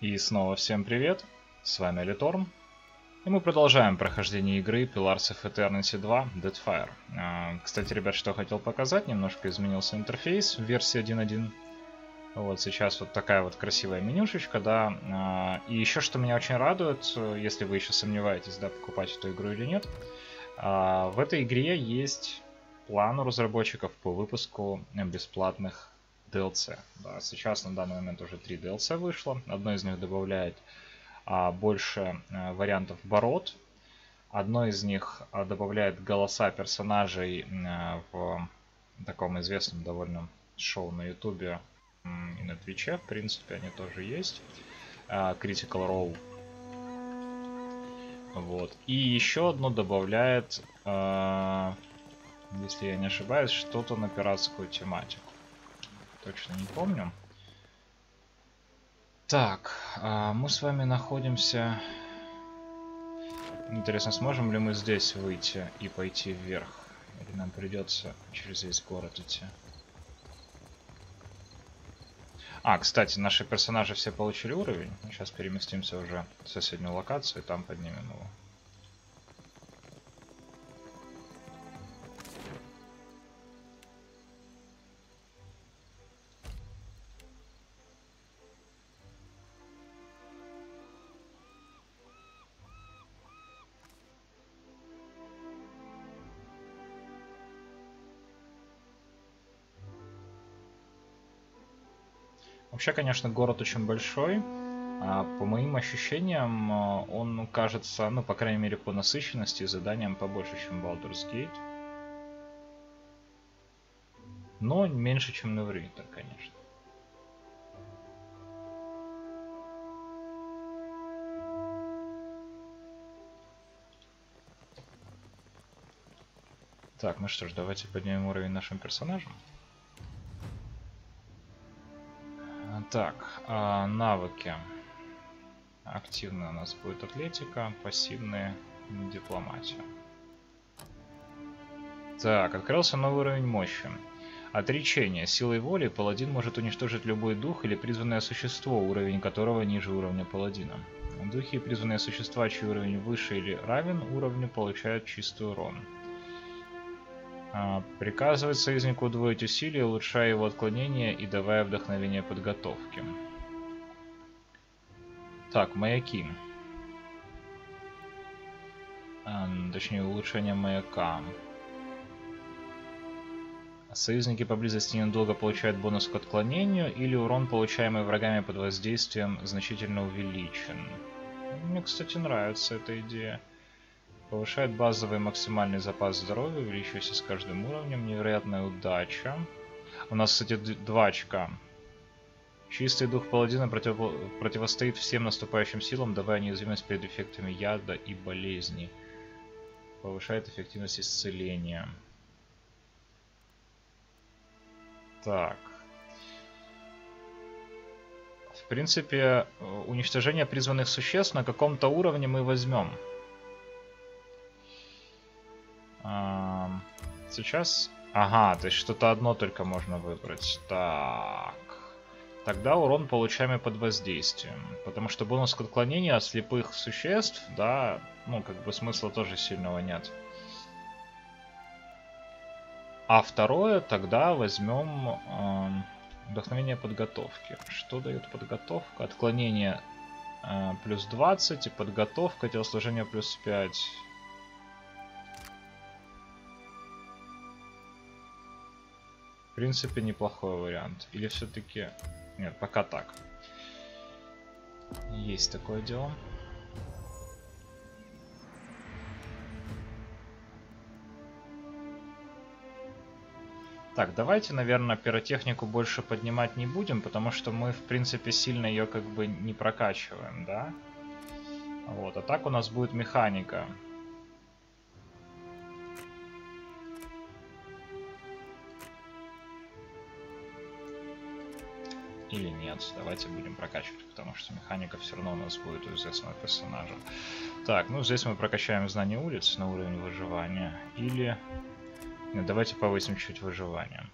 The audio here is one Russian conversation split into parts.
И снова всем привет, с вами Алиторн, и мы продолжаем прохождение игры Pillars of Eternity 2 Deadfire. Кстати, ребят, что хотел показать, немножко изменился интерфейс в версии 1.1. Вот сейчас вот такая вот красивая менюшечка, да. И еще что меня очень радует, если вы еще сомневаетесь, да, покупать эту игру или нет, в этой игре есть план у разработчиков по выпуску бесплатных DLC. Да, сейчас на данный момент уже 3 DLC вышло. Одно из них добавляет больше вариантов бород. Одно из них добавляет голоса персонажей в таком известном довольно шоу на ютубе и на твиче, в принципе, они тоже есть. Critical Role. Вот. И еще одно добавляет, если я не ошибаюсь, что-то на пиратскую тематику. Точно не помню. Так, мы с вами находимся... Интересно, сможем ли мы здесь выйти и пойти вверх? Или нам придется через весь город идти? Кстати, наши персонажи все получили уровень. Сейчас переместимся уже в соседнюю локацию и там поднимем его. Вообще, конечно, город очень большой. По моим ощущениям, он кажется, ну, по крайней мере, по насыщенности и заданиям побольше, чем Baldur's Gate. Но меньше, чем Neverwinter, конечно. Так, ну что ж, давайте поднимем уровень нашим персонажам. Так, навыки. Активная у нас будет атлетика, пассивная дипломатия. Так, открылся новый уровень мощи. Отречение. Силой воли паладин может уничтожить любой дух или призванное существо, уровень которого ниже уровня паладина. Духи и призванные существа, чей уровень выше или равен уровню, получают чистый урон. Приказывает союзнику удвоить усилия, улучшая его отклонение и давая вдохновение подготовки. Так, маяки. Точнее, улучшение маяка. Союзники поблизости ненадолго получают бонус к отклонению, или урон, получаемый врагами под воздействием, значительно увеличен. Мне, кстати, нравится эта идея. Повышает базовый максимальный запас здоровья, увеличиваясь с каждым уровнем. Невероятная удача. У нас, кстати, 2 очка. Чистый дух паладина противостоит всем наступающим силам, давая неуязвимость перед эффектами яда и болезни. Повышает эффективность исцеления. Так. В принципе, уничтожение призванных существ на каком-то уровне мы возьмем. Сейчас... Ага, то есть что-то одно только можно выбрать. Так. Тогда урон, получаемый под воздействием. Потому что бонус к отклонению от слепых существ, да, ну, как бы смысла тоже сильного нет. А второе, тогда возьмем вдохновение подготовки. Что дает подготовка? Отклонение плюс 20 и подготовка, телосложение плюс 5. В принципе, неплохой вариант. Или все-таки... Нет, пока так. Есть такое дело. Так, давайте, наверное, пиротехнику больше поднимать не будем, потому что мы, в принципе, сильно ее как бы не прокачиваем, да? Вот, а так у нас будет механика. Или нет, давайте будем прокачивать, потому что механика все равно у нас будет у известного персонажа. Так, ну здесь мы прокачаем знание улиц на уровень выживания. Или... Нет, давайте повысим чуть выживание.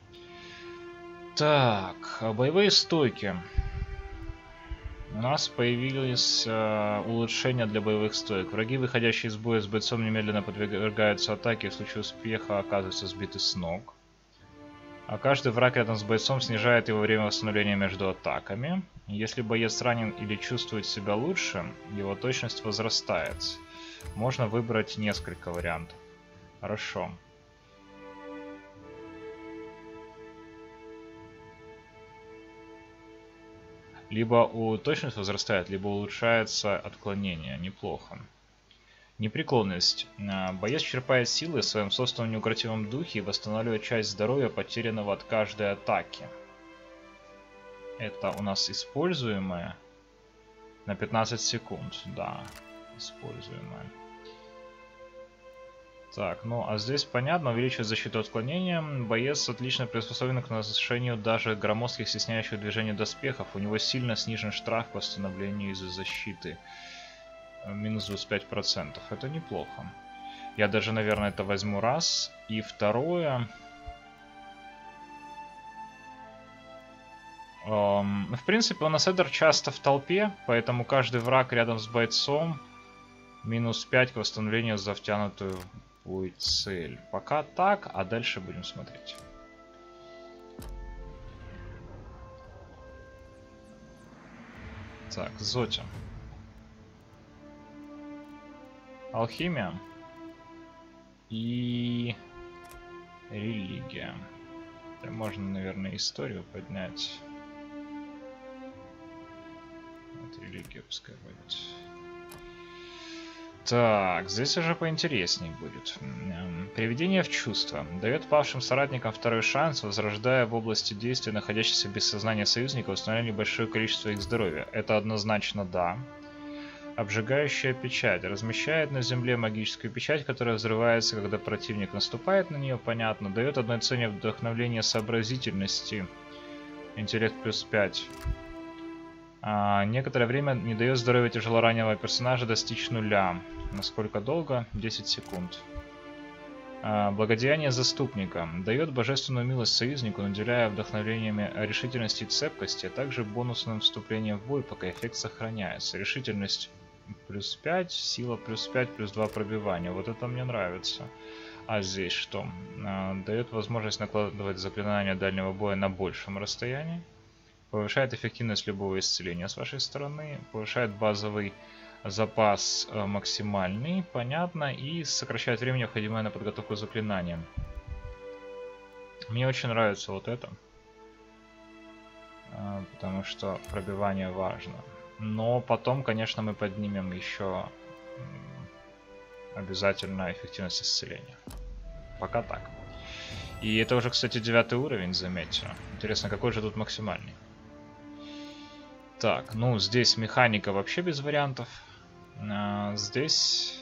Так, боевые стойки. У нас появились улучшения для боевых стоек. Враги, выходящие из боя с бойцом, немедленно подвергаются атаке, в случае успеха оказываются сбиты с ног. А каждый враг рядом с бойцом снижает его время восстановления между атаками. Если боец ранен или чувствует себя лучше, его точность возрастает. Можно выбрать несколько вариантов. Хорошо. Либо точность возрастает, либо улучшается отклонение. Неплохо. Непреклонность. Боец черпает силы в своем собственном неукротимом духе и восстанавливает часть здоровья, потерянного от каждой атаки. Это у нас используемое на 15 секунд. Да, используемое. Так, ну а здесь понятно, увеличивает защиту отклонения. Боец отлично приспособлен к наношению даже громоздких стесняющих движений доспехов. У него сильно снижен штраф к восстановлению из-за защиты. Минус 25%. Это неплохо. Я даже, наверное, это возьму раз. И второе. В принципе, у нас Эдер часто в толпе, поэтому каждый враг рядом с бойцом минус 5 к восстановлению за втянутую в цель. Пока так, а дальше будем смотреть. Так, Зоти. Алхимия и религия. Можно, наверное, историю поднять. Вот религия пускай будет. Так, здесь уже поинтересней будет. Приведение в чувство. Дает павшим соратникам второй шанс, возрождая в области действия находящихся без сознания союзника, установление большое количество их здоровья. Это однозначно да. Обжигающая печать. Размещает на земле магическую печать, которая взрывается, когда противник наступает на нее, понятно. Дает одной цене вдохновление сообразительности. Интеллект плюс 5. Некоторое время не дает здоровья тяжелораненого персонажа достичь нуля. Насколько долго? 10 секунд. Благодеяние заступника. Дает божественную милость союзнику, наделяя вдохновениями решительности и цепкости, а также бонусным вступлением в бой, пока эффект сохраняется. Решительность плюс 5, сила плюс 5, плюс 2 пробивания. Вот это мне нравится. А здесь что? Дает возможность накладывать заклинания дальнего боя на большем расстоянии. Повышает эффективность любого исцеления с вашей стороны. Повышает базовый запас максимальный, понятно. И сокращает время, необходимое на подготовку заклинания. Мне очень нравится вот это. Потому что пробивание важно. Но потом, конечно, мы поднимем еще обязательно эффективность исцеления. Пока так. И это уже, кстати, 9 уровень, заметьте. Интересно, какой же тут максимальный? Так, ну здесь механика вообще без вариантов. Здесь...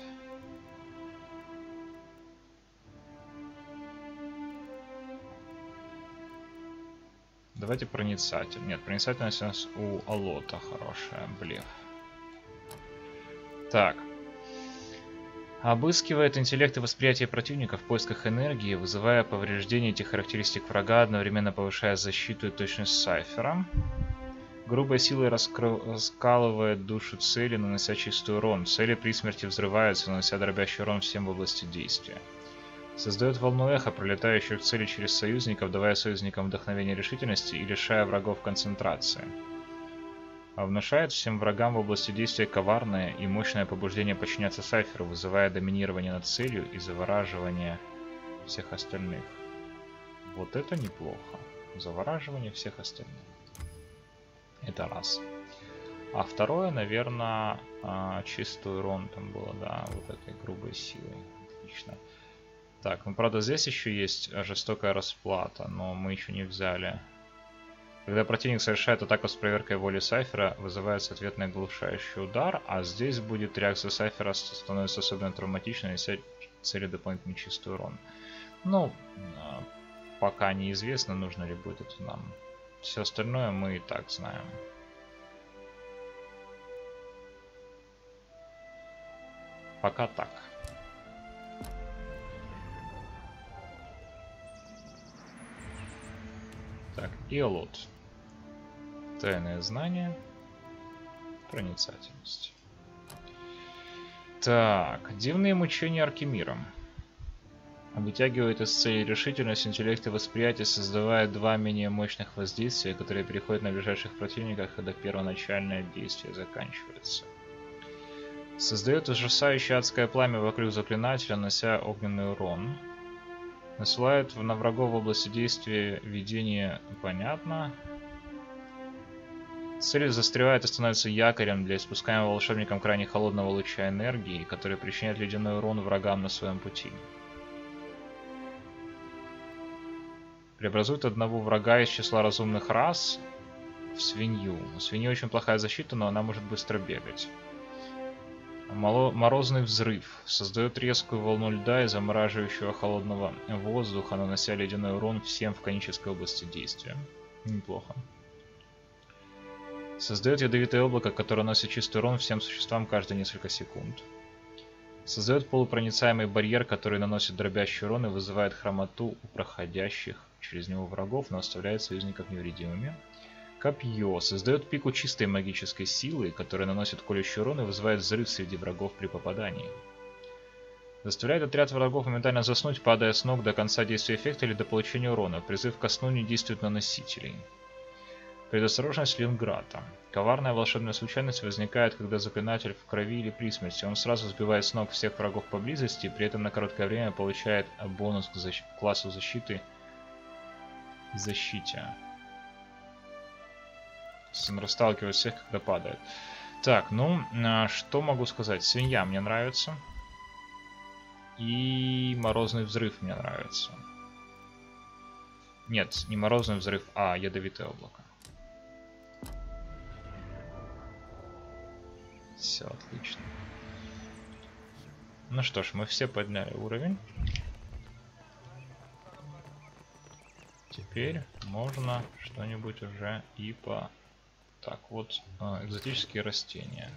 Давайте проницатель. Нет, проницательность у нас у Алота хорошая, блеф. Так. Обыскивает интеллект и восприятие противника в поисках энергии, вызывая повреждение этих характеристик врага, одновременно повышая защиту и точность сайфера. Грубой силой раскалывает душу цели, нанося чистый урон. Цели при смерти взрываются, нанося дробящий урон всем в области действия. Создает волну эха, пролетающую в цели через союзников, давая союзникам вдохновение решительности и лишая врагов концентрации. А внушает всем врагам в области действия коварное и мощное побуждение подчиняться сайферу, вызывая доминирование над целью и завораживание всех остальных. Вот это неплохо. Завораживание всех остальных. Это раз. А второе, наверное, чистый урон там было, да, вот этой грубой силой. Отлично. Так, ну правда здесь еще есть жестокая расплата, но мы еще не взяли. Когда противник совершает атаку с проверкой воли сайфера, вызывается ответный оглушающий удар, а здесь будет реакция сайфера становится особенно травматичной, неся цели дополнительный чистый урон. Ну, пока неизвестно, нужно ли будет это нам. Все остальное мы и так знаем. Пока так. Так, Иолот. Тайное знание. Проницательность. Так, дивные мучения Аркемира. Вытягивает из цели решительность, интеллект и восприятие, создавая два менее мощных воздействия, которые переходят на ближайших противников, когда первоначальное действие заканчивается. Создает ужасающее адское пламя вокруг заклинателя, нанося огненный урон. Насылает на врагов в области действия видение понятно. Цель застревает и становится якорем для испускаемого волшебником крайне холодного луча энергии, который причиняет ледяной урон врагам на своем пути. Преобразует одного врага из числа разумных рас в свинью. У свиньи очень плохая защита, но она может быстро бегать. Морозный взрыв. Создает резкую волну льда и замораживающего холодного воздуха, нанося ледяной урон всем в конической области действия. Неплохо. Создает ядовитое облако, которое наносит чистый урон всем существам каждые несколько секунд. Создает полупроницаемый барьер, который наносит дробящий урон и вызывает хромоту у проходящих через него врагов, но оставляет союзников невредимыми. Копье. Создает пику чистой магической силы, которая наносит колющий урон и вызывает взрыв среди врагов при попадании. Заставляет отряд врагов моментально заснуть, падая с ног до конца действия эффекта или до получения урона. Призыв ко сну не действует на носителей. Предосторожность Линграта. Коварная волшебная случайность возникает, когда заклинатель в крови или при смерти. Он сразу сбивает с ног всех врагов поблизости, и при этом на короткое время получает бонус к классу защиты и защите. Расталкивает всех, когда падает. Так, ну, что могу сказать? Свинья мне нравится. И морозный взрыв мне нравится. Нет, не морозный взрыв, а ядовитое облако. Все отлично. Ну что ж, мы все подняли уровень. Теперь можно что-нибудь уже и по... Так, вот экзотические растения.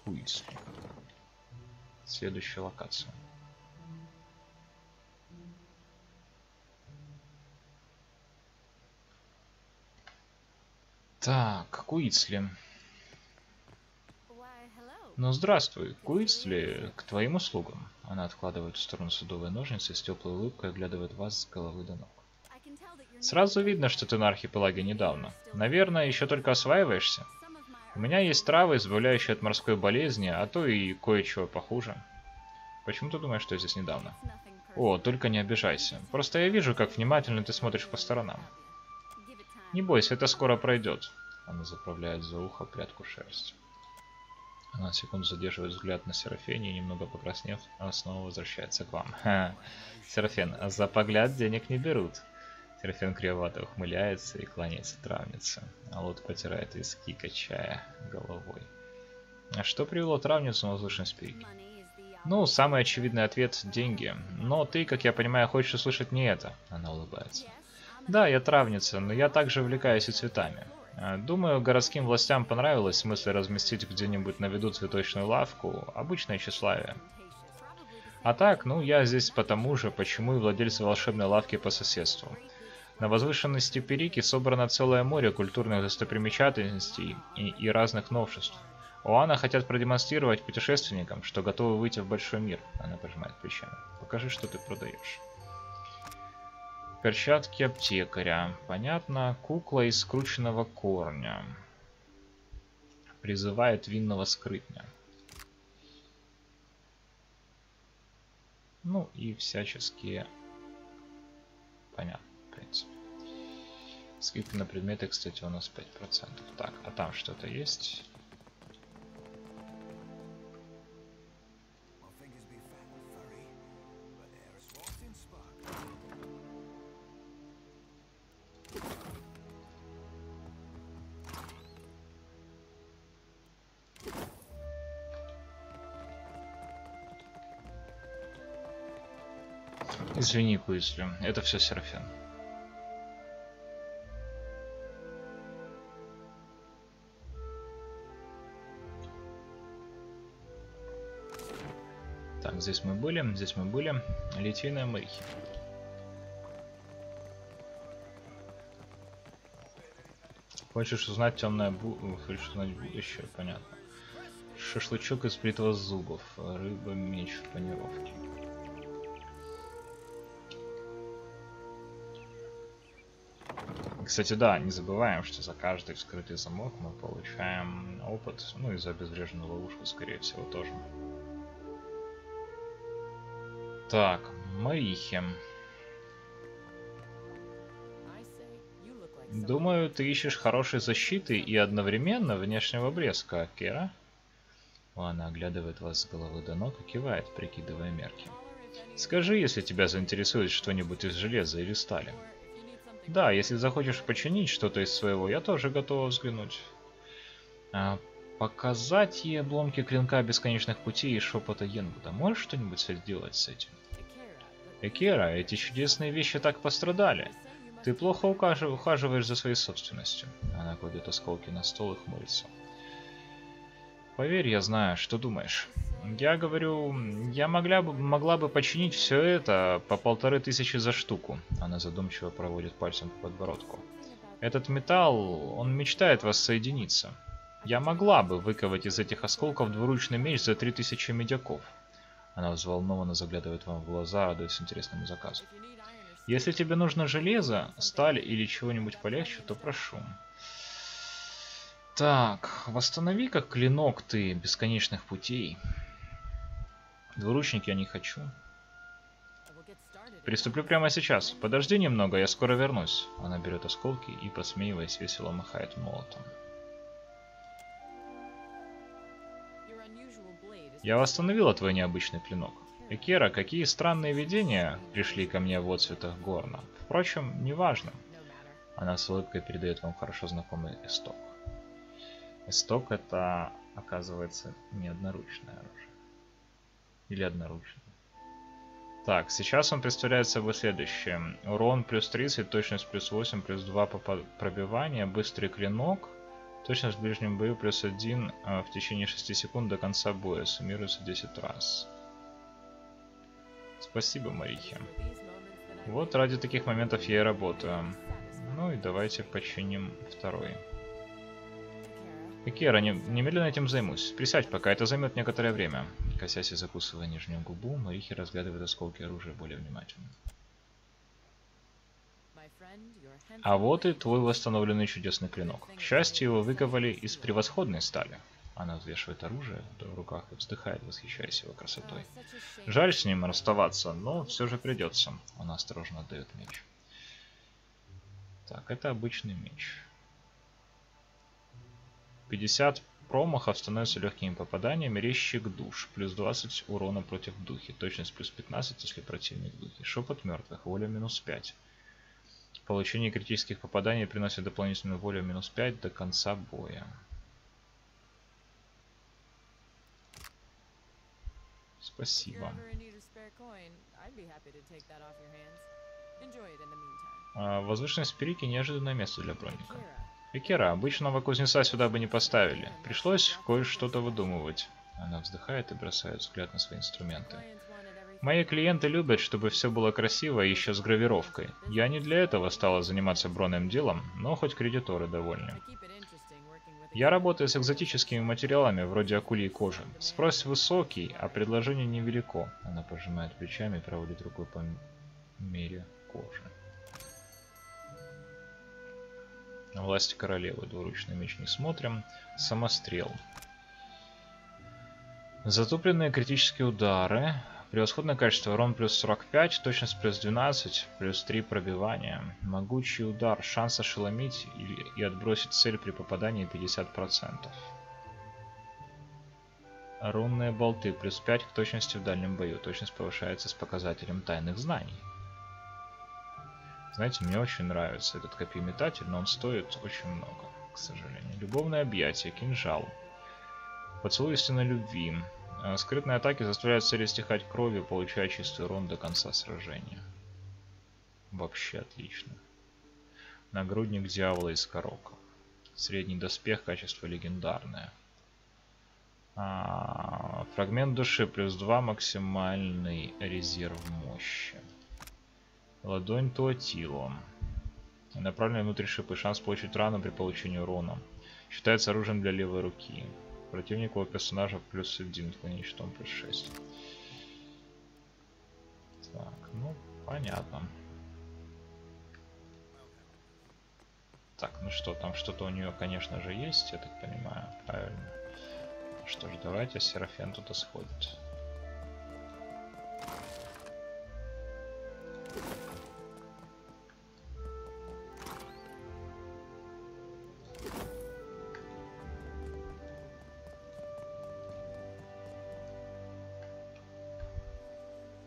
Куисли. Следующая локация. Так, Куицли. Ну здравствуй, Куицли, к твоим услугам. Она откладывает в сторону судовые ножницы и с теплой улыбкой оглядывает вас с головы до ног. Сразу видно, что ты на архипелаге недавно. Наверное, еще только осваиваешься. У меня есть травы, избавляющие от морской болезни, а то и кое-чего похуже. Почему ты думаешь, что я здесь недавно? О, только не обижайся. Просто я вижу, как внимательно ты смотришь по сторонам. Не бойся, это скоро пройдет. Она заправляет за ухо прядку шерсти. Она на секунду задерживает взгляд на Серафене и, немного покраснев, она снова возвращается к вам. Ха. Серафен, а за погляд денег не берут. Серафен кривовато ухмыляется и кланяется травнице. А Лот потирает виски, качая головой. А что привело травницу на воздушный спирит? Ну, самый очевидный ответ – деньги. Но ты, как я понимаю, хочешь услышать не это. Она улыбается. Да, я травница, но я также увлекаюсь и цветами. Думаю, городским властям понравилась мысль разместить где-нибудь на виду цветочную лавку. Обычное тщеславие. А так, ну, я здесь потому же, почему и владельцы волшебной лавки по соседству. На возвышенности Перики собрано целое море культурных достопримечательностей и разных новшеств. Оана хотят продемонстрировать путешественникам, что готовы выйти в большой мир. Она пожимает плечами. Покажи, что ты продаешь. Перчатки аптекаря. Понятно. Кукла из скрученного корня. Призывает винного скрытня. Ну и всяческие... Понятно, в принципе. Скидка на предметы, кстати, у нас 5%. Так, а там что-то есть? Извини, Куизли, это все Серафен. Так, здесь мы были. Литейная Мэй. Хочешь узнать темное будущее? Понятно. Шашлычок из бритва зубов. Рыба, меч в панировке. Кстати, да, не забываем, что за каждый вскрытый замок мы получаем опыт. Ну и за обезвреженную ловушку, скорее всего, тоже. Так, Марихи. Думаю, ты ищешь хорошей защиты и одновременно внешнего блеска, Кера. Она оглядывает вас с головы до ног и кивает, прикидывая мерки. Скажи, если тебя заинтересует что-нибудь из железа или стали. Да, если захочешь починить что-то из своего, я тоже готова взглянуть. Показать ей обломки клинка бесконечных путей и шепота Йенвуда. Можешь что-нибудь сделать с этим? Экера, эти чудесные вещи так пострадали. Ты плохо ухаживаешь за своей собственностью. Она кладет осколки на стол и хмурится. Поверь, я знаю, что думаешь. Я говорю, я могла бы починить все это по 1500 за штуку. Она задумчиво проводит пальцем по подбородку. Этот металл, он мечтает воссоединиться. Я могла бы выковать из этих осколков двуручный меч за 3000 медяков. Она взволнованно заглядывает вам в глаза, радуясь интересному заказу. Если тебе нужно железо, сталь или чего-нибудь полегче, то прошу. Так, восстанови-ка клинок ты бесконечных путей. Двуручник я не хочу. Приступлю прямо сейчас. Подожди немного, я скоро вернусь. Она берет осколки и, посмеиваясь, весело махает молотом. Я восстановила твой необычный клинок. Экера, какие странные видения пришли ко мне в отцветах горна. Впрочем, неважно. Она с улыбкой передает вам хорошо знакомый эсток. Эсток — это, оказывается, не одноручное оружие. Или одноручное. Так, сейчас он представляет собой следующее. Урон плюс 30, точность плюс 8, плюс 2 пробивания, быстрый клинок. Точность в ближнем бою плюс 1 в течение 6 секунд до конца боя. Суммируется 10 раз. Спасибо, Марихи. Вот ради таких моментов я и работаю. Ну и давайте починим второй. Экера, немедленно этим займусь. Присядь пока, это займет некоторое время. Косясь и закусывая нижнюю губу, Марихи разглядывает осколки оружия более внимательно. А вот и твой восстановленный чудесный клинок. К счастью, его выковали из превосходной стали. Она взвешивает оружие в руках и вздыхает, восхищаясь его красотой. Жаль с ним расставаться, но все же придется. Она осторожно отдает меч. Так, это обычный меч. 50 промахов становятся легкими попаданиями. Резчик душ. Плюс 20 урона против духи. Точность плюс 15, если противник духи. Шепот мертвых. Воля минус 5. Получение критических попаданий приносит дополнительную волю минус 5 до конца боя. Спасибо. Возвышенность Пирики — неожиданное место для броника. Экера, обычного кузнеца сюда бы не поставили. Пришлось кое-что-то выдумывать. Она вздыхает и бросает взгляд на свои инструменты. Мои клиенты любят, чтобы все было красиво и еще с гравировкой. Я не для этого стала заниматься бронным делом, но хоть кредиторы довольны. Я работаю с экзотическими материалами, вроде акульей кожи. Спрос высокий, а предложение невелико. Она пожимает плечами и проводит рукой по мере кожи. Власть королевы. Двуручный меч не смотрим. Самострел. Затупленные критические удары. Превосходное качество. Урон плюс 45, точность плюс 12, плюс 3 пробивания. Могучий удар. Шанс ошеломить и отбросить цель при попадании 50%. Рунные болты. Плюс 5 к точности в дальнем бою. Точность повышается с показателем тайных знаний. Знаете, мне очень нравится этот копьеметатель, но он стоит очень много, к сожалению. Любовное объятие. Кинжал. Поцелуй истинной любви. Скрытные атаки заставляют цели стихать кровью, получая чистый урон до конца сражения. Вообще отлично. Нагрудник дьявола из Карока. Средний доспех, качество легендарное. Фрагмент души плюс 2, максимальный резерв мощи. Ладонь Туатило. Направленные внутрь шипы. Шанс получить рану при получении урона. Считается оружием для левой руки. Противникового персонажа +1, отклонение щитом +6. Так, ну, понятно. Так, ну что, там что-то у нее, конечно же, есть, я так понимаю, правильно. Что ж, давайте Серафен туда сходит.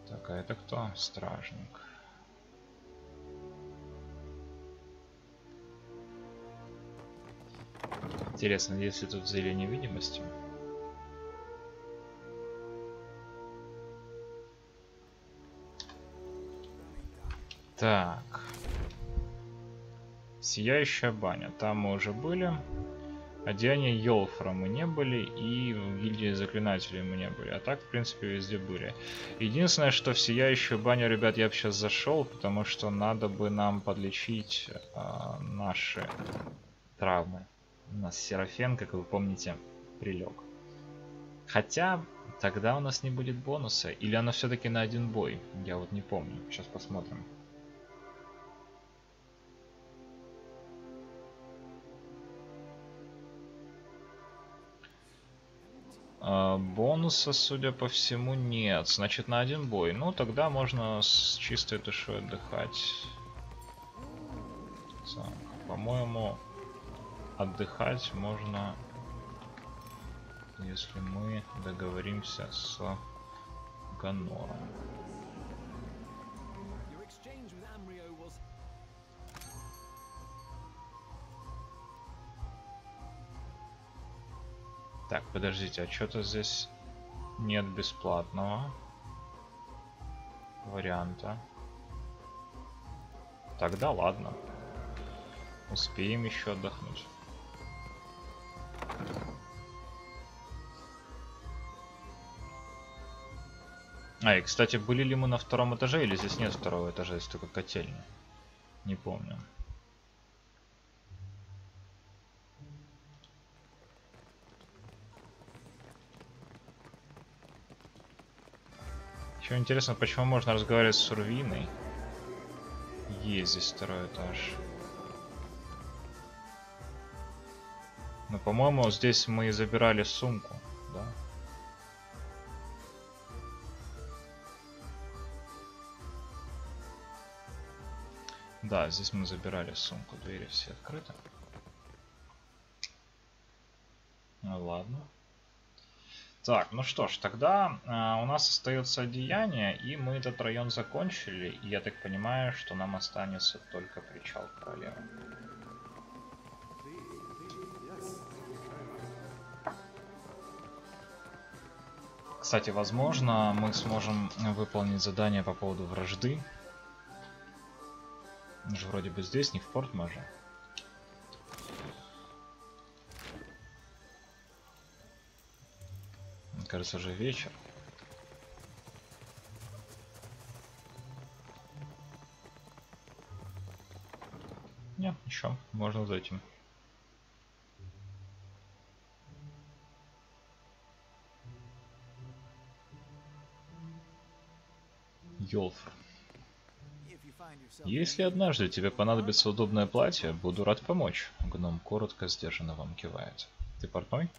Так, а это кто? Стражник. Интересно, если тут зелье невидимости? Так. Сияющая баня. Там мы уже были. Одеяние Йолфра мы не были. И в гильдии заклинателей мы не были. А так, в принципе, везде были. Единственное, что в Сияющую баню, ребят, я бы сейчас зашел. Потому что надо бы нам подлечить наши травмы. У нас Серафен, как вы помните, прилег. Хотя, тогда у нас не будет бонуса. Или оно все-таки на один бой. Я вот не помню. Сейчас посмотрим. Бонуса, судя по всему, нет. Значит, на один бой. Ну, тогда можно с чистой душой отдыхать. По-моему, отдыхать можно, если мы договоримся с Ганором. Так, подождите, а что-то здесь нет бесплатного варианта. Тогда ладно. Успеем еще отдохнуть. А, и, кстати, были ли мы на втором этаже, или здесь нет второго этажа, здесь только котельня? Не помню. Еще интересно, почему можно разговаривать с Урвиной? Есть здесь второй этаж. Но, по-моему, здесь мы забирали сумку, да? Да, здесь мы забирали сумку. Двери все открыты. Ну ладно. Так, ну что ж, тогда у нас остается одеяние, и мы этот район закончили. И я так понимаю, что нам останется только причал королевы. Кстати, возможно, мы сможем выполнить задание по поводу вражды. Мы же вроде бы здесь, не в Порт-Маже. Мне кажется, уже вечер. Нет, еще можно зайти. Йолфр. Если однажды тебе понадобится удобное платье, буду рад помочь. Гном коротко, сдержанно вам кивает. Ты портной?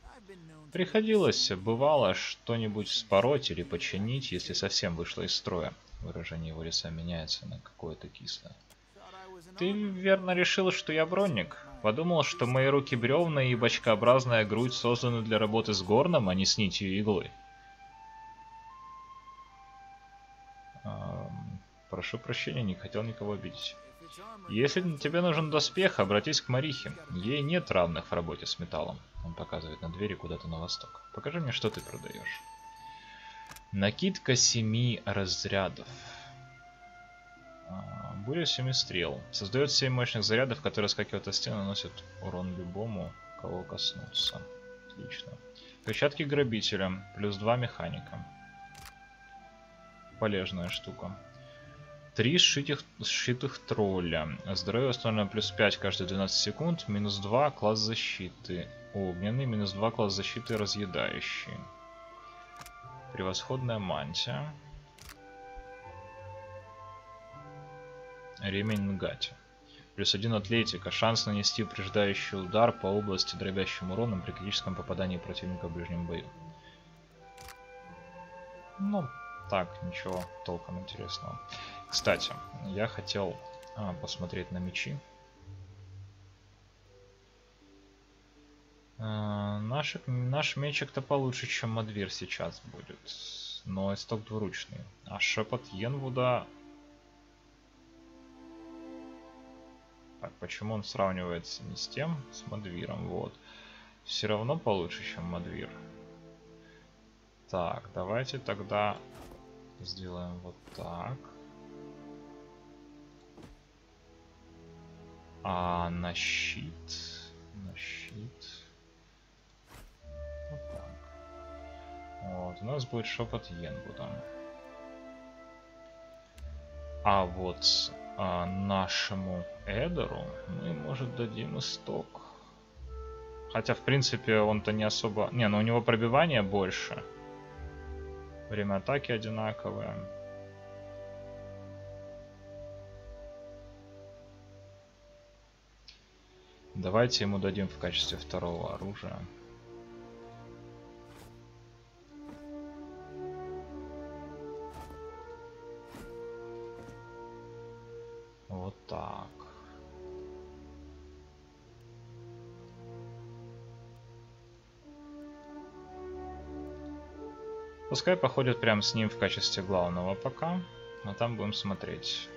Приходилось, бывало, что-нибудь спороть или починить, если совсем вышло из строя. Выражение его лица меняется на какое-то кислое. Ты верно решил, что я бронник? Подумал, что мои руки бревна и бочкообразная грудь созданы для работы с горном, а не с нитью и иглой. Прошу прощения, не хотел никого обидеть. Если тебе нужен доспех, обратись к Марихе. Ей нет равных в работе с металлом. Он показывает на двери куда-то на восток. Покажи мне, что ты продаешь. Накидка 7 разрядов. Буря 7 стрел. Создает 7 мощных зарядов, которые скакивают от стены, наносят урон любому, кого коснутся. Отлично. Перчатки грабителя. Плюс 2 механика. Полезная штука. 3 сшитых тролля. Здоровье установлено плюс 5 каждые 12 секунд. Минус 2 класс защиты. Огненный, минус 2 класс защиты разъедающий. Превосходная мантия. Ремень Нгати. Плюс 1 атлетика. Шанс нанести упреждающий удар по области дробящим уроном при критическом попадании противника в ближнем бою. Ну, так, ничего толком интересного. Кстати, я хотел посмотреть на мечи. Наш мечик-то получше, чем Мадвир сейчас будет. Но исток двуручный. А шепот Йенвуда... Так, почему он сравнивается не с тем, с Мадвиром? Вот. Все равно получше, чем Мадвир. Так, давайте тогда сделаем вот так. А на щит... Вот так. Вот, у нас будет шепот Йенвуда. А вот нашему Эдеру мы, может, дадим исток. Хотя, в принципе, он-то не особо... Не, но у него пробивание больше. Время атаки одинаковое. Давайте ему дадим в качестве второго оружия. Вот так. Пускай походит прямо с ним в качестве главного пока, а там будем смотреть.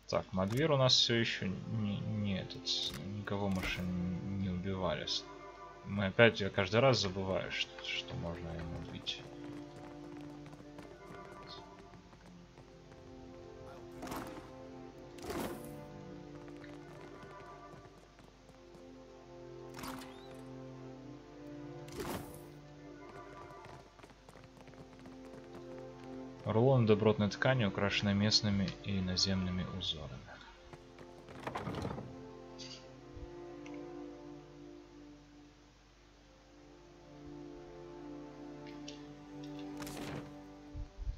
Так, Мадвир у нас все еще никого мы же не убивали. Мы опять, я каждый раз забываю, что можно ему убить. Рулон добротной ткани, украшенной местными и иноземными узорами.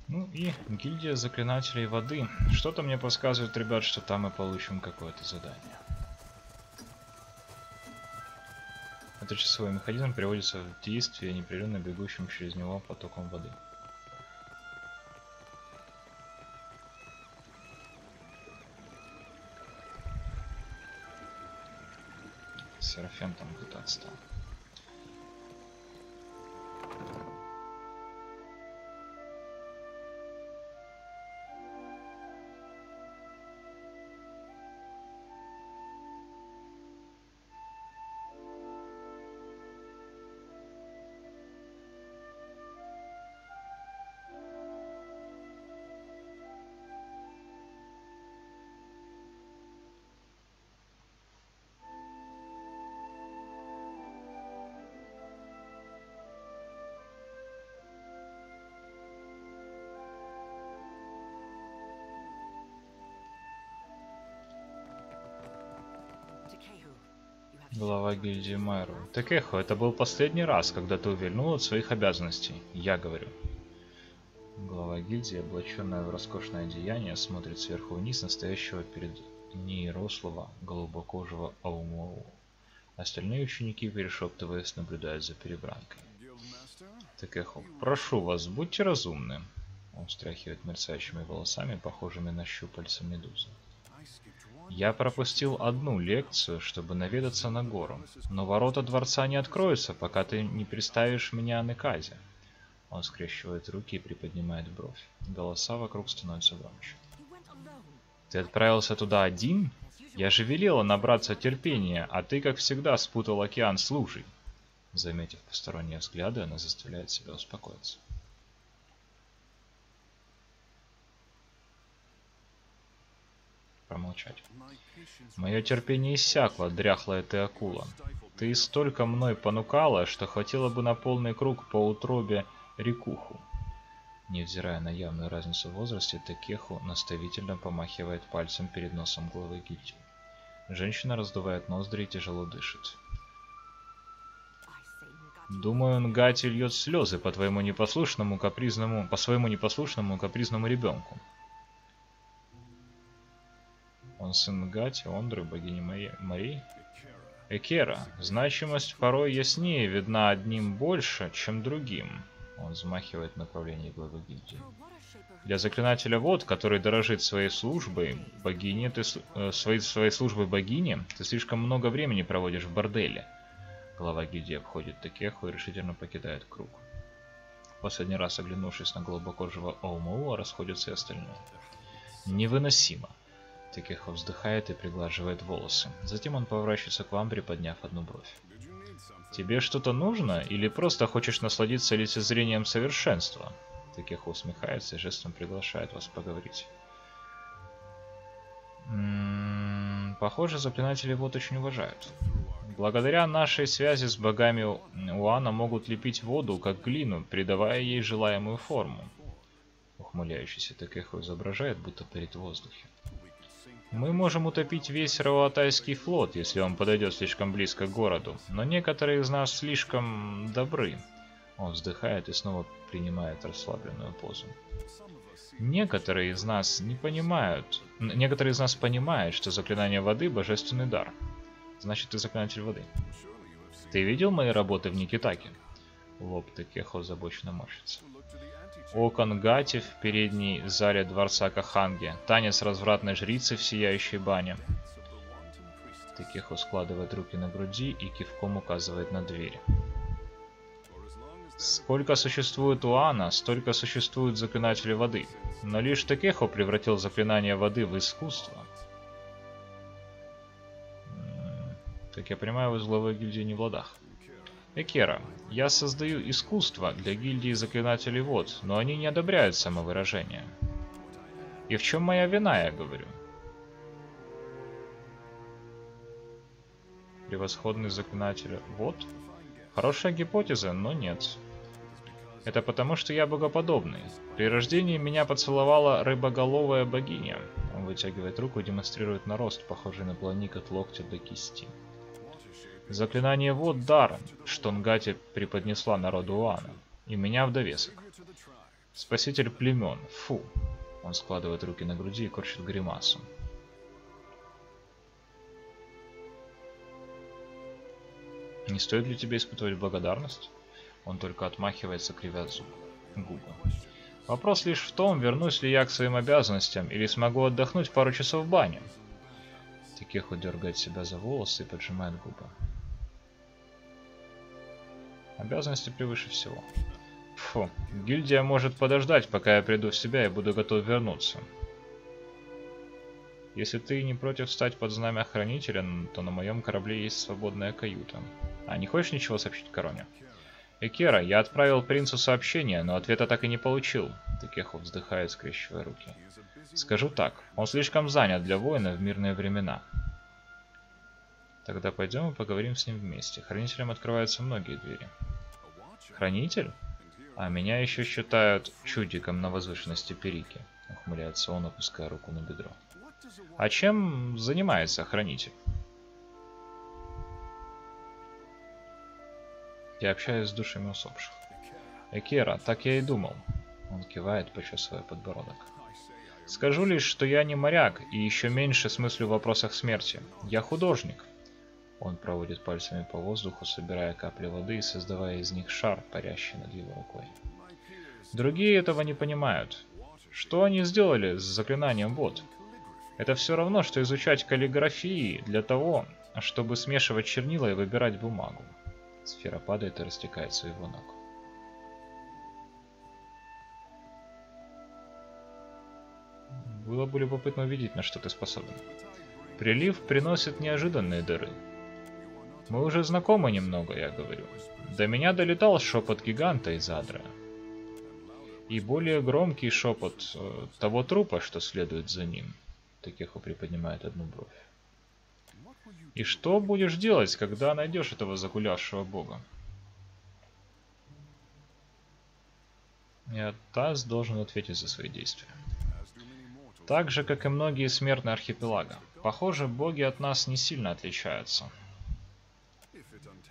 Ну и гильдия заклинателей воды. Что-то мне подсказывает, ребят, что там мы получим какое-то задание. Этот часовой механизм приводится в действие непрерывно бегущим через него потоком воды. Серафен там где-то отстал. Глава гильдии Майру. Такехо, это был последний раз, когда ты увильнул от своих обязанностей. Я говорю. Глава гильдии, облаченная в роскошное одеяние, смотрит сверху вниз настоящего перед ней рослого, голубокожего Аумоу. Остальные ученики, перешептываясь, наблюдают за перебранкой. Такехо, прошу вас, будьте разумны. Он встряхивает мерцающими волосами, похожими на щупальца медузы. Я пропустил одну лекцию, чтобы наведаться на гору, но ворота дворца не откроются, пока ты не представишь меня Анеказе. Он скрещивает руки и приподнимает бровь. Голоса вокруг становятся громче. Ты отправился туда один? Я же велела набраться терпения, а ты, как всегда, спутал океан с лужей. Заметив посторонние взгляды, она заставляет себя успокоиться. Промолчать. Мое терпение иссякло, дряхлая ты акула. Ты столько мной понукала, что хватило бы на полный круг по утробе рекуху. Невзирая на явную разницу в возрасте, Такеху наставительно помахивает пальцем перед носом главы гильдии. Женщина раздувает ноздри и тяжело дышит. Думаю, Нгати льет слезы по своему непослушному капризному ребенку. Он сын Нгати, Ондры, богини Марии. Экера, значимость порой яснее видна одним больше, чем другим. Он взмахивает в направлении главы гильдии. Для заклинателя вод, который дорожит своей службой богине, своей службой богине, ты слишком много времени проводишь в борделе. Глава гильдии обходит Такеху и решительно покидает круг. Последний раз оглянувшись на глубокожего Оумауа, расходятся и остальные. Невыносимо. Такеху вздыхает и приглаживает волосы. Затем он поворачивается к вам, приподняв одну бровь. Тебе что-то нужно или просто хочешь насладиться лицезрением совершенства? Такеху усмехается и жестом приглашает вас поговорить. Похоже, заклинатели вот очень уважают. Благодаря нашей связи с богами Уана могут лепить воду, как глину, придавая ей желаемую форму. Ухмыляющийся Такеху изображает, будто парит в воздухе. Мы можем утопить весь Рауатайский флот, если он подойдет слишком близко к городу, но некоторые из нас слишком добры. Он вздыхает и снова принимает расслабленную позу. Некоторые из нас понимают, что заклинание воды – божественный дар. Значит, ты заклинатель воды. Ты видел мои работы в Никитаке? Лоб Такеху озабоченно морщится. Окон Гати в передней зале дворца Каханги. Танец развратной жрицы в сияющей бане. Такеху складывает руки на груди и кивком указывает на дверь. Сколько существует Уана, столько существует заклинатели воды. Но лишь Такеху превратил заклинание воды в искусство. Как я понимаю, вы с главой гильдии не в ладах. Экера, я создаю искусство для гильдии заклинателей вод, но они не одобряют самовыражение. И в чем моя вина, я говорю? Превосходный заклинатель вод? Хорошая гипотеза, но нет. Это потому, что я богоподобный. При рождении меня поцеловала рыбоголовая богиня. Он вытягивает руку и демонстрирует нарост, похожий на плавник от локтя до кисти. Заклинание вод дар, что Нгати преподнесла народу Уана. И меня в довесок. Спаситель племен. Фу. Он складывает руки на груди и корчит гримасу. Не стоит ли тебе испытывать благодарность? Он только отмахивается, кривя губы. Вопрос лишь в том, вернусь ли я к своим обязанностям или смогу отдохнуть пару часов в бане. Такеху дергает себя за волосы и поджимает губы. Обязанности превыше всего. Фу, гильдия может подождать, пока я приду в себя и буду готов вернуться. Если ты не против встать под знамя хранителя, то на моем корабле есть свободная каюта. А не хочешь ничего сообщить короне? Экера, я отправил принцу сообщение, но ответа так и не получил. Такеху вздыхает, скрещивая руки. Скажу так, он слишком занят для воина в мирные времена. Тогда пойдем и поговорим с ним вместе. Хранителям открываются многие двери. Хранитель? А меня еще считают чудиком на возвышенности Перики. Ухмыляется он, опуская руку на бедро. А чем занимается хранитель? Я общаюсь с душами усопших. Экера, так я и думал. Он кивает, почесывая подбородок. Скажу лишь, что я не моряк и еще меньше смыслю в вопросах смерти. Я художник. Он проводит пальцами по воздуху, собирая капли воды и создавая из них шар, парящий над его рукой. Другие этого не понимают. Что они сделали с заклинанием вод? Это все равно, что изучать каллиграфии для того, чтобы смешивать чернила и выбирать бумагу. Сфера падает и растекается у его ног. Было бы любопытно увидеть, на что ты способен. Прилив приносит неожиданные дары. Мы уже знакомы немного, я говорю. До меня долетал шепот гиганта из Адра. И более громкий шепот того трупа, что следует за ним. Такеху приподнимает одну бровь. И что будешь делать, когда найдешь этого загулявшего бога? И Аттас должен ответить за свои действия. Так же, как и многие смертные архипелага. Похоже, боги от нас не сильно отличаются.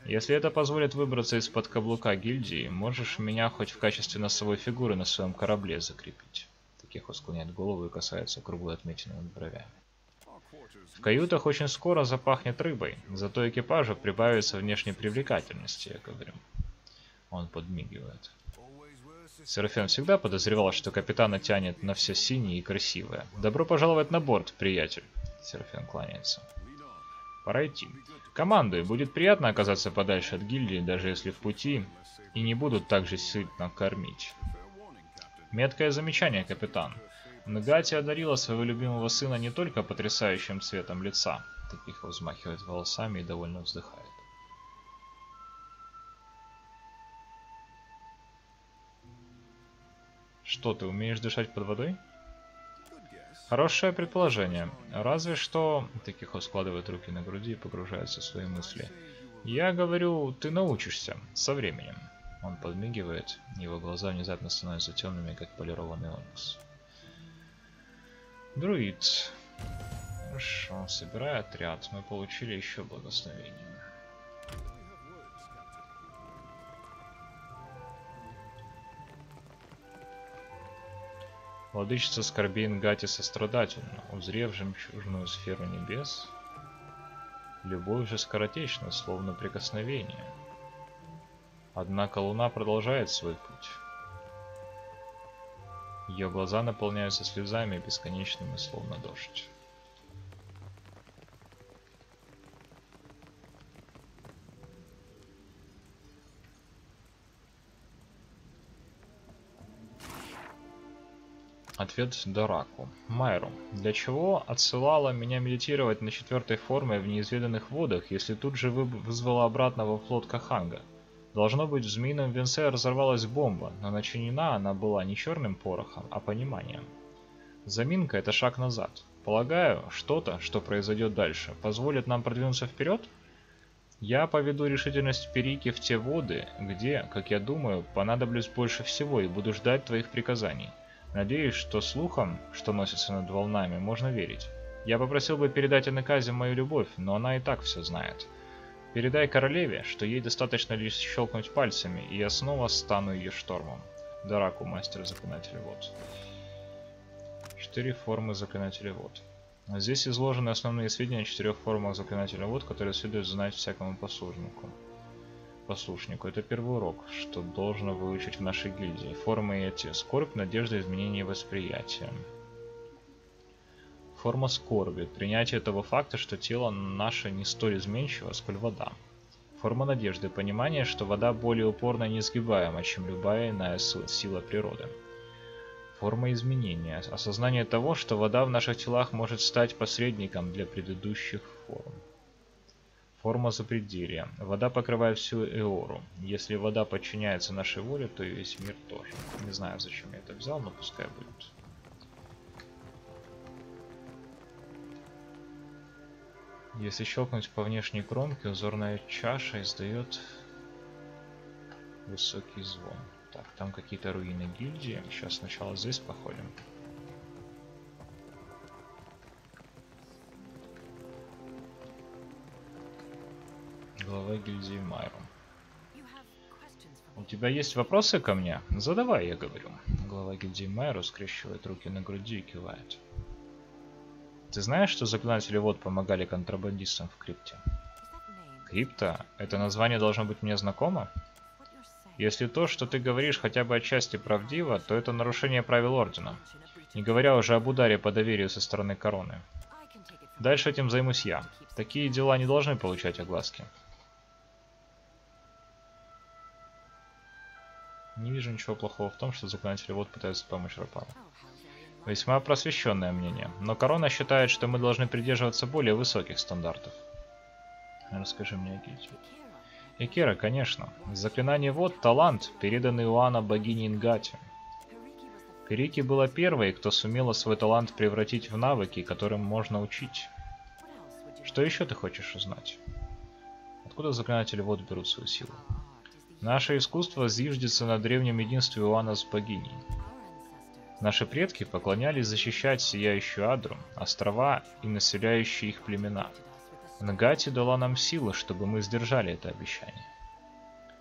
Если это позволит выбраться из-под каблука гильдии, можешь меня хоть в качестве носовой фигуры на своем корабле закрепить. Таких вот склоняет голову и касается круглой отметины над бровями. В каютах очень скоро запахнет рыбой, зато экипажу прибавится внешней привлекательности, я говорю. Он подмигивает. Серафен всегда подозревал, что капитана тянет на все синее и красивое. Добро пожаловать на борт, приятель. Серафен кланяется. Пора идти. Командуй, будет приятно оказаться подальше от гильдии, даже если в пути, и не будут так же сытно кормить. Меткое замечание, капитан. Нгати одарила своего любимого сына не только потрясающим цветом лица, Топиха взмахивает волосами и довольно вздыхает. Что, ты умеешь дышать под водой? Хорошее предположение. Разве что... Токихо складывает руки на груди и погружается в свои мысли. Я говорю, ты научишься. Со временем. Он подмигивает. Его глаза внезапно становятся темными, как полированный оникс. Друид. Хорошо. Собирай отряд. Мы получили еще благословение. Владычица скорбей Нгати сострадательна, узрев жемчужную сферу небес, любовь же скоротечна, словно прикосновение. Однако луна продолжает свой путь. Ее глаза наполняются слезами бесконечными, словно дождь. Ответ Дораку. Майру. Для чего отсылала меня медитировать на 4-й форме в неизведанных водах, если тут же вызвала обратно во флот Каханга? Должно быть, в змеином венце разорвалась бомба, но начинена она была не черным порохом, а пониманием. Заминка — это шаг назад. Полагаю, что-то, что произойдет дальше, позволит нам продвинуться вперед? Я поведу решительность Перики в те воды, где, как я думаю, понадоблюсь больше всего и буду ждать твоих приказаний. Надеюсь, что слухам, что носится над волнами, можно верить. Я попросил бы передать Анаказе мою любовь, но она и так все знает. Передай королеве, что ей достаточно лишь щелкнуть пальцами, и я снова стану ее штормом. Дораку, мастер заклинателя вод. 4 формы заклинателя вод. Здесь изложены основные сведения о 4 формах заклинателя вод, которые следует знать всякому послушнику. Это первый урок, что должно выучить в нашей гильдии. Формы эти: скорбь, надежда, изменение восприятия. Форма скорби. Принятие того факта, что тело наше не столь изменчиво, сколь вода. Форма надежды. Понимание, что вода более упорна и несгибаема, чем любая иная сила природы. Форма изменения. Осознание того, что вода в наших телах может стать посредником для предыдущих форм. Форма запределья. Вода покрывает всю Эору. Если вода подчиняется нашей воле, то и весь мир тоже. Не знаю, зачем я это взял, но пускай будет. Если щелкнуть по внешней кромке, узорная чаша издает высокий звон. Так, там какие-то руины гильдии. Сейчас сначала здесь походим. Глава гильдии Майру. У тебя есть вопросы ко мне? Задавай, я говорю. Глава гильдии Майру скрещивает руки на груди и кивает. Ты знаешь, что заклинатели вод помогали контрабандистам в крипте? Крипта? Это название должно быть мне знакомо? Если то, что ты говоришь, хотя бы отчасти правдиво, то это нарушение правил Ордена. Не говоря уже об ударе по доверию со стороны короны. Дальше этим займусь я. Такие дела не должны получать огласки. Не вижу ничего плохого в том, что заклинатели вод пытаются помочь Рапару. Весьма просвещенное мнение, но корона считает, что мы должны придерживаться более высоких стандартов. Расскажи мне о гильдии. Экера, конечно. Заклинание вод — талант, переданный Уана богине Нгати. Перики была первой, кто сумела свой талант превратить в навыки, которым можно учить. Что еще ты хочешь узнать? Откуда заклинатели вод берут свою силу? Наше искусство зиждется на древнем единстве Иоанна с богиней. Наши предки поклонялись защищать сияющую Адру, острова и населяющие их племена. Нгати дала нам силы, чтобы мы сдержали это обещание.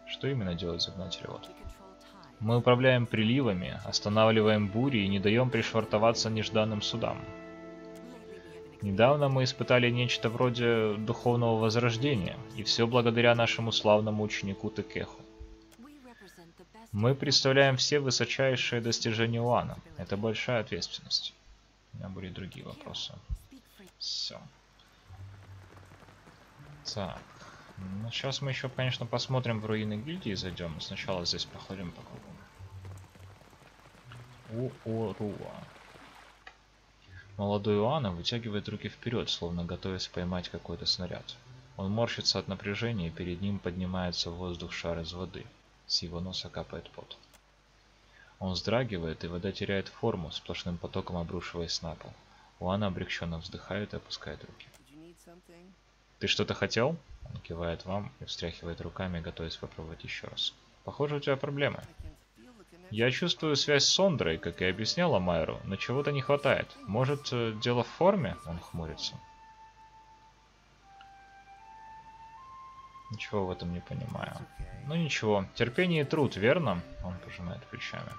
Что именно делает Заклинатель Вод? Мы управляем приливами, останавливаем бури и не даем пришвартоваться нежданным судам. Недавно мы испытали нечто вроде духовного возрождения, и все благодаря нашему славному ученику Текеху. Мы представляем все высочайшие достижения Иоанна. Это большая ответственность. У меня были другие вопросы. Все. Так. Ну, сейчас мы еще, конечно, посмотрим в руины гильдии, зайдем. Сначала здесь походим по кругу. Уоруа. Молодой Иоанна вытягивает руки вперед, словно готовясь поймать какой-то снаряд. Он морщится от напряжения, и перед ним поднимается в воздух шар из воды. С его носа капает пот. Он вздрагивает, и вода теряет форму, сплошным потоком обрушиваясь на пол. Иоанна облегченно вздыхает и опускает руки. «Ты что-то хотел?» Он кивает вам и встряхивает руками, готовясь попробовать еще раз. «Похоже, у тебя проблемы». «Я чувствую связь с Сондрой, как и объясняла Майру, но чего-то не хватает. Может, дело в форме?» Он хмурится. Ничего в этом не понимаю. Ну ничего, терпение и труд, верно? Он пожимает плечами.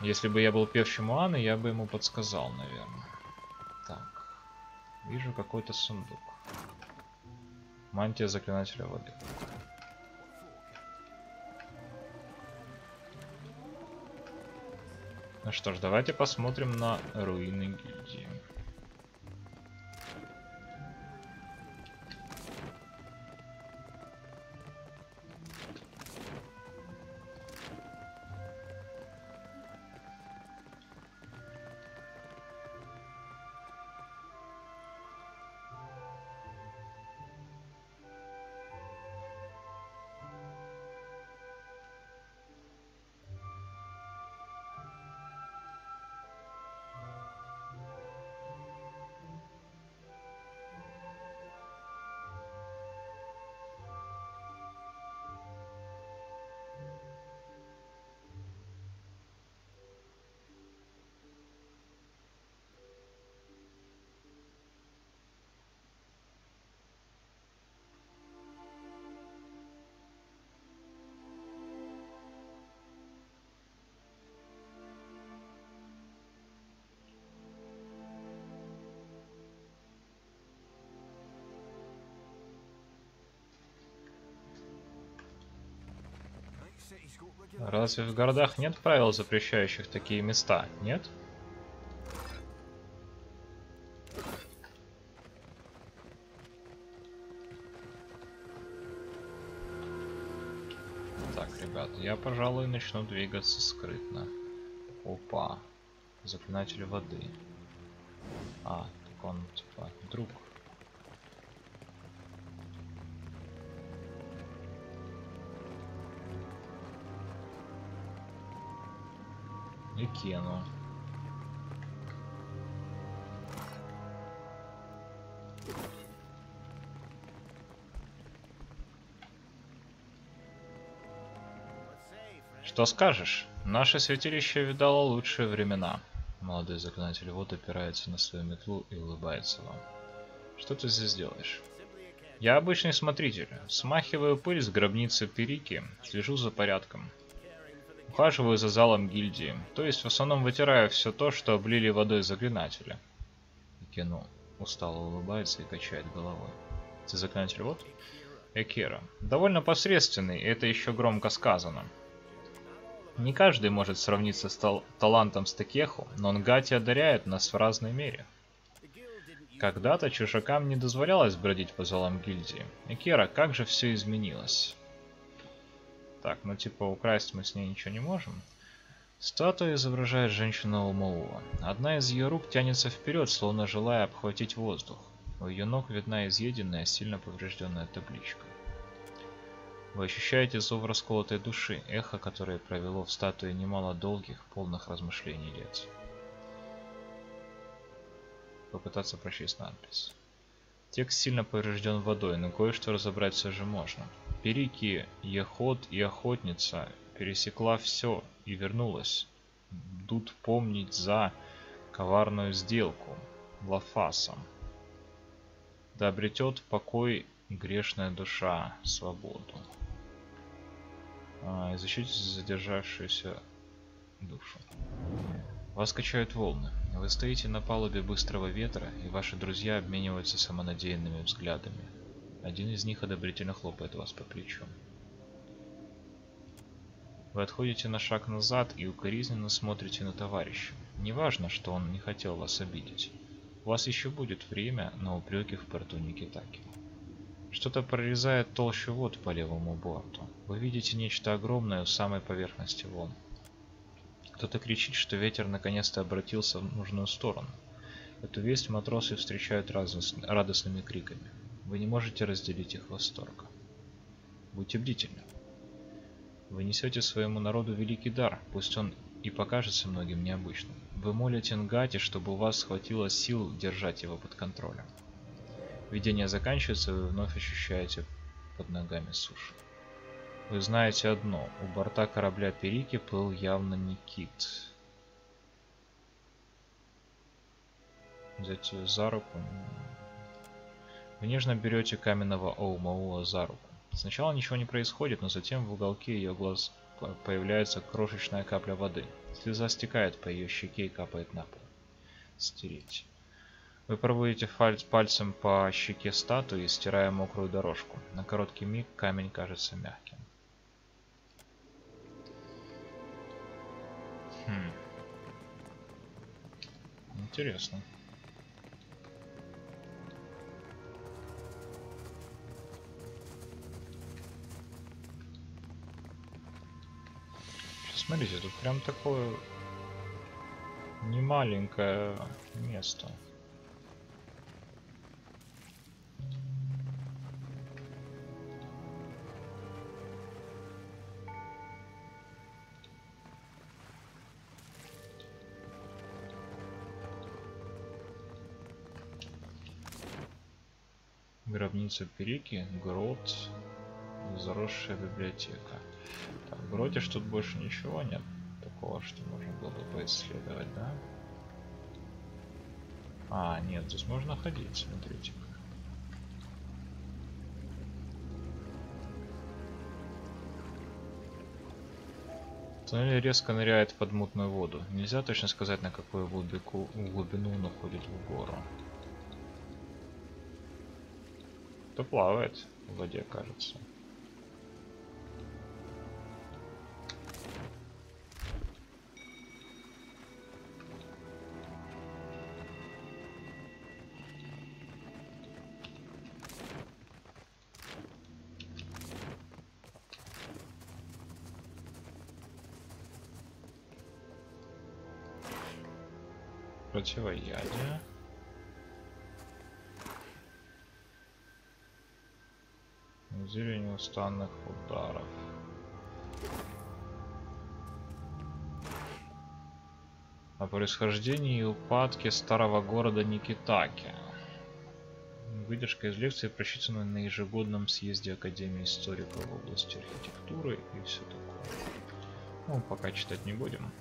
Если бы я был певчим Иоанна, я бы ему подсказал, наверное. Так. Вижу какой-то сундук. Мантия Заклинателя Воды. Ну что ж, давайте посмотрим на руины гильдии. Разве в городах нет правил, запрещающих такие места? Нет? Так, ребят, я, пожалуй, начну двигаться скрытно. Опа. Заклинатель воды. А, так он, типа, друг. И Кену. Что скажешь? Наше святилище видало лучшие времена. Молодой заклинатель вод опирается на свою метлу и улыбается вам. Что ты здесь делаешь? Я обычный смотритель. Смахиваю пыль с гробницы Перики, слежу за порядком. Ухаживаю за залом гильдии, то есть в основном вытираю все то, что облили водой заклинателя. Кену устало улыбается и качает головой. Ты заклинатель вот? Экера. Довольно посредственный, это еще громко сказано. Не каждый может сравниться с талантом Стекеху, но Нгати одаряет нас в разной мере. Когда-то чужакам не дозволялось бродить по залам гильдии. Экера, как же все изменилось. Так, ну типа украсть мы с ней ничего не можем. Статуя изображает женщину Омоуа. Одна из ее рук тянется вперед, словно желая обхватить воздух. У ее ног видна изъеденная, сильно поврежденная табличка. Вы ощущаете зов расколотой души, эхо, которое провело в статуе немало долгих, полных размышлений лет. Попытаться прочесть надпись. Текст сильно поврежден водой, но кое-что разобрать все же можно. Перики, Ехот и Охотница пересекла все и вернулась. Будут помнить за коварную сделку Лафасом. Да обретет покой грешная душа свободу. И защитить задержавшуюся душу. Вас качают волны. Вы стоите на палубе быстрого ветра, и ваши друзья обмениваются самонадеянными взглядами. Один из них одобрительно хлопает вас по плечу. Вы отходите на шаг назад и укоризненно смотрите на товарища. Неважно, что он не хотел вас обидеть. У вас еще будет время на упреки в порту Никитаки. Что-то прорезает толщу вод по левому борту. Вы видите нечто огромное у самой поверхности волн. Кто-то кричит, что ветер наконец-то обратился в нужную сторону. Эту весть матросы встречают радостными криками. Вы не можете разделить их восторг. Будьте бдительны. Вы несете своему народу великий дар, пусть он и покажется многим необычным. Вы молите Нгати, чтобы у вас хватило сил держать его под контролем. Видение заканчивается, вы вновь ощущаете под ногами сушу. Вы знаете одно, у борта корабля Перики плыл явно не кит. Взять ее за руку. Вы нежно берете каменного Оумауа за руку. Сначала ничего не происходит, но затем в уголке ее глаз появляется крошечная капля воды. Слеза стекает по ее щеке и капает на пол. Стереть. Вы проводите пальцем по щеке статуи, стирая мокрую дорожку. На короткий миг камень кажется мягким. Интересно. Смотрите, тут прям такое немаленькое место. Гробница Перики, грот, заросшая библиотека. Так, в гроте ж тут больше ничего нет такого, что можно было бы поисследовать, да? А, нет, здесь можно ходить, смотрите-ка. Туннель резко ныряет под мутную воду. Нельзя точно сказать, на какую глубину он уходит в гору. Кто плавает в воде, кажется. Противоядие. Зелье неустанных ударов. О происхождении и упадке старого города Никитаки. Выдержка из лекции, прочитанной на ежегодном съезде Академии историков в области архитектуры и все такое. Ну, пока читать не будем.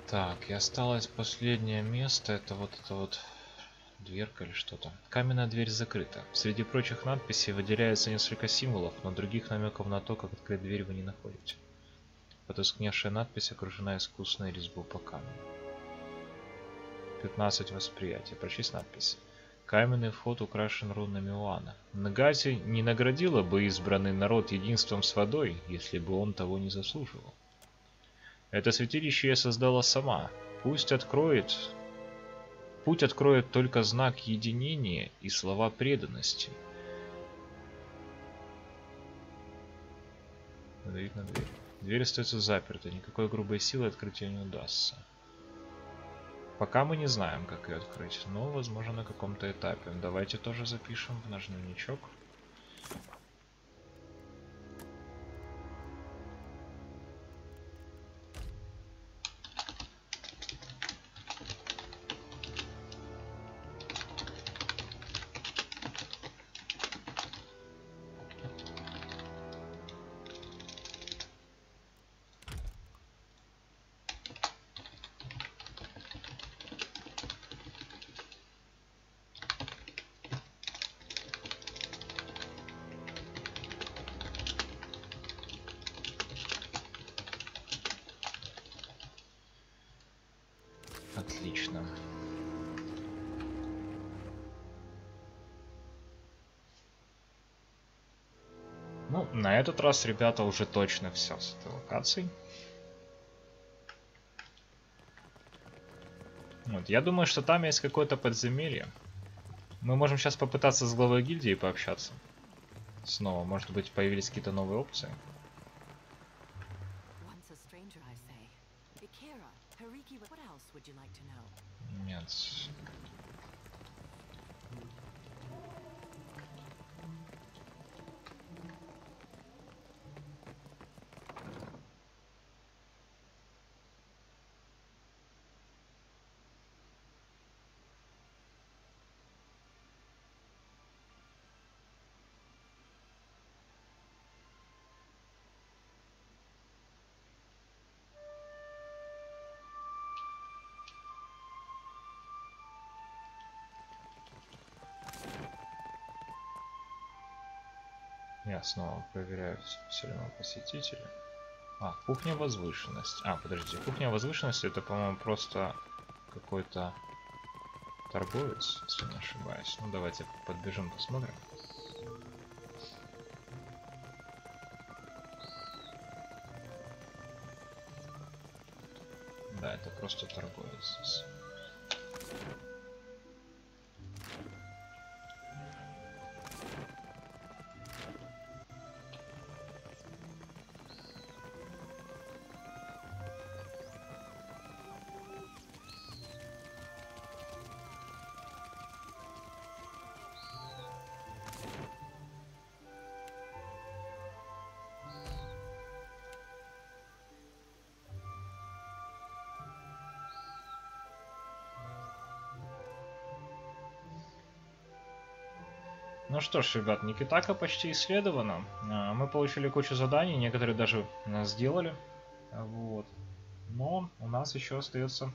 Так, и осталось последнее место. Это вот дверка или что-то. Каменная дверь закрыта. Среди прочих надписей выделяется несколько символов, но других намеков на то, как открыть дверь, вы не находите. Потускневшая надпись окружена искусной резьбой по камню. 15 восприятий. Прочесть надпись. Каменный вход украшен рунами Уана. Нгази не наградила бы избранный народ единством с водой, если бы он того не заслуживал. Это святилище я создала сама. Путь откроет только знак единения и слова преданности. Надавить на дверь. Дверь остается заперта, никакой грубой силы открыть ее не удастся. Пока мы не знаем, как ее открыть, но, возможно, на каком-то этапе. Давайте тоже запишем в наш дневничок. Отлично. Ну, на этот раз, ребята, уже точно все с этой локацией. Вот, я думаю, что там есть какое-то подземелье. Мы можем сейчас попытаться с главой гильдии пообщаться. Снова, может быть, появились какие-то новые опции. Нет. Я снова проверяю все равно посетителя. А, кухня возвышенность. А, подожди, кухня возвышенности это, по-моему, просто какой-то торговец, если не ошибаюсь. Ну, давайте подбежим, посмотрим. Да, это просто торговец здесь. Ну что ж, ребят, Никитака почти исследована. Мы получили кучу заданий, некоторые даже сделали. Вот. Но у нас еще остается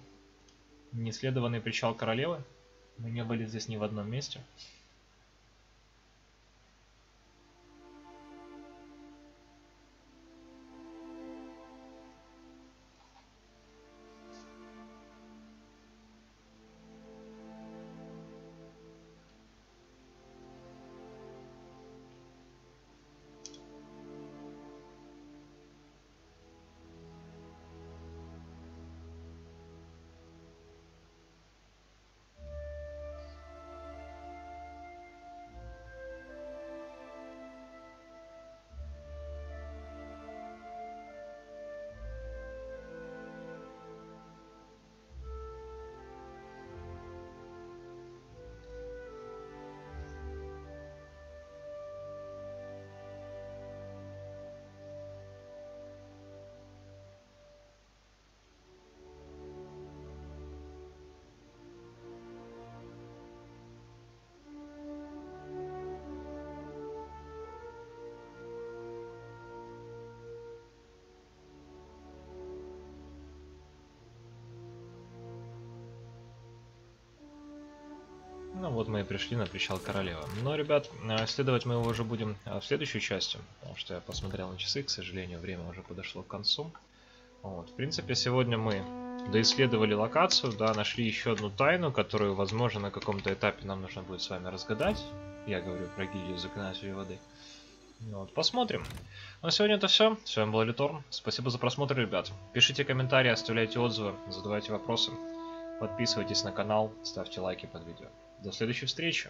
неисследованный причал королевы. Мы не были здесь ни в одном месте. Ну вот мы и пришли на причал королевы. Но, ребят, исследовать мы его уже будем в следующей части, потому что я посмотрел на часы, к сожалению, время уже подошло к концу. Вот. В принципе, сегодня мы доисследовали локацию, да, нашли еще одну тайну, которую, возможно, на каком-то этапе нам нужно будет с вами разгадать. Я говорю про гильдию заклинателей воды. Вот, посмотрим. На сегодня это все. С вами был Литорн. Спасибо за просмотр, ребят. Пишите комментарии, оставляйте отзывы, задавайте вопросы. Подписывайтесь на канал, ставьте лайки под видео. До следующей встречи.